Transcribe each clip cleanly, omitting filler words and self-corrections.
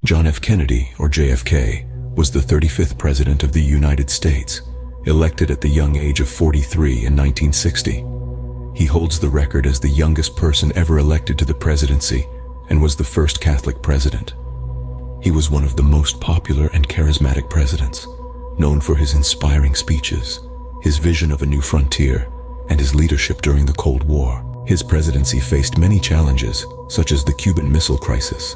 John F. Kennedy, or JFK, was the 35th President of the United States, elected at the young age of 43 in 1960. He holds the record as the youngest person ever elected to the presidency and was the first Catholic president. He was one of the most popular and charismatic presidents, known for his inspiring speeches, his vision of a new frontier, and his leadership during the Cold War. His presidency faced many challenges, such as the Cuban Missile Crisis.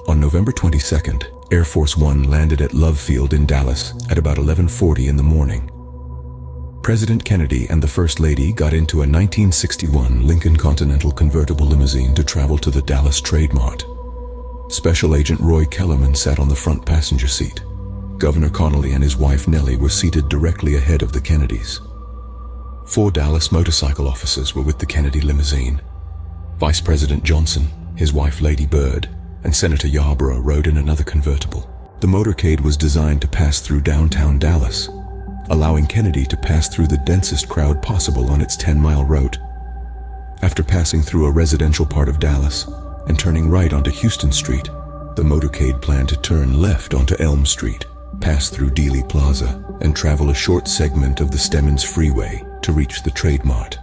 On November 22nd, Air Force One landed at Love Field in Dallas at about 11:40 in the morning. President Kennedy and the First Lady got into a 1961 Lincoln Continental convertible limousine to travel to the Dallas Trade Mart. Special Agent Roy Kellerman sat on the front passenger seat. Governor Connolly and his wife Nellie were seated directly ahead of the Kennedys. 4 Dallas motorcycle officers were with the Kennedy limousine. Vice President Johnson, his wife Lady Bird, and Senator Yarborough rode in another convertible. The motorcade was designed to pass through downtown Dallas, allowing Kennedy to pass through the densest crowd possible on its 10-mile route. After passing through a residential part of Dallas and turning right onto Houston Street, the motorcade planned to turn left onto Elm Street, pass through Dealey Plaza, and travel a short segment of the Stemmons Freeway to reach the Trade Mart.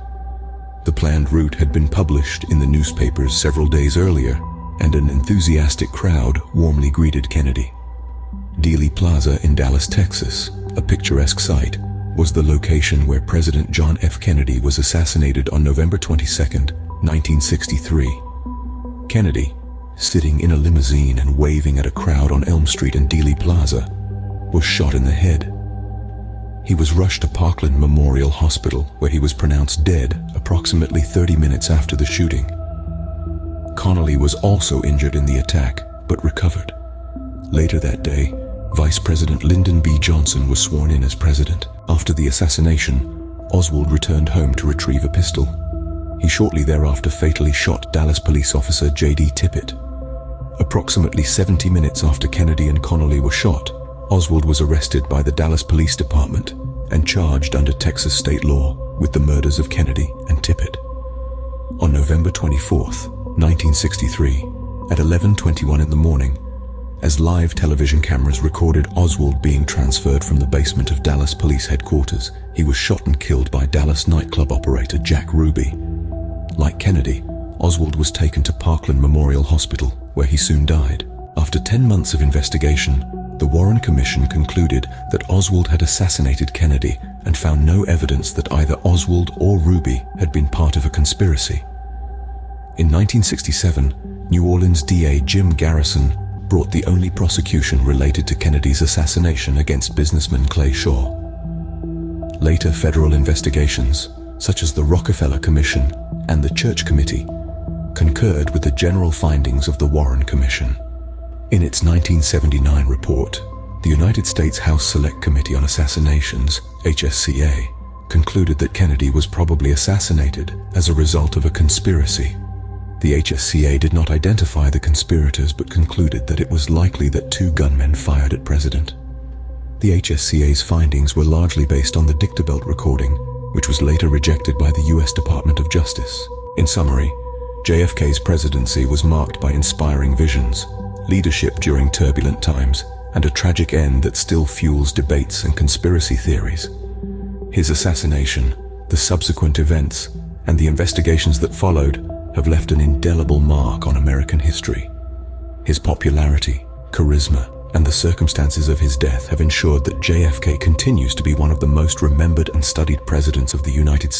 The planned route had been published in the newspapers several days earlier, and an enthusiastic crowd warmly greeted Kennedy. Dealey Plaza in Dallas, Texas, a picturesque site, was the location where President John F. Kennedy was assassinated on November 22, 1963. Kennedy, sitting in a limousine and waving at a crowd on Elm Street and Dealey Plaza, was shot in the head. He was rushed to Parkland Memorial Hospital, where he was pronounced dead approximately 30 minutes after the shooting. Connolly was also injured in the attack, but recovered. Later that day, Vice President Lyndon B. Johnson was sworn in as president. After the assassination, Oswald returned home to retrieve a pistol. He shortly thereafter fatally shot Dallas police officer J.D. Tippit. Approximately 70 minutes after Kennedy and Connolly were shot, Oswald was arrested by the Dallas Police Department and charged under Texas state law with the murders of Kennedy and Tippit. On November 24th, 1963, at 11:21 in the morning, as live television cameras recorded Oswald being transferred from the basement of Dallas Police Headquarters, he was shot and killed by Dallas nightclub operator Jack Ruby. Like Kennedy, Oswald was taken to Parkland Memorial Hospital, where he soon died. After 10 months of investigation, the Warren Commission concluded that Oswald had assassinated Kennedy and found no evidence that either Oswald or Ruby had been part of a conspiracy. In 1967, New Orleans DA Jim Garrison brought the only prosecution related to Kennedy's assassination against businessman Clay Shaw. Later federal investigations, such as the Rockefeller Commission and the Church Committee, concurred with the general findings of the Warren Commission. In its 1979 report, the United States House Select Committee on Assassinations, HSCA, concluded that Kennedy was probably assassinated as a result of a conspiracy. The HSCA did not identify the conspirators but concluded that it was likely that 2 gunmen fired at President. The HSCA's findings were largely based on the Dictabelt recording, which was later rejected by the U.S. Department of Justice. In summary, JFK's presidency was marked by inspiring visions, leadership during turbulent times, and a tragic end that still fuels debates and conspiracy theories. His assassination, the subsequent events, and the investigations that followed have left an indelible mark on American history. His popularity, charisma, and the circumstances of his death have ensured that JFK continues to be one of the most remembered and studied presidents of the United States.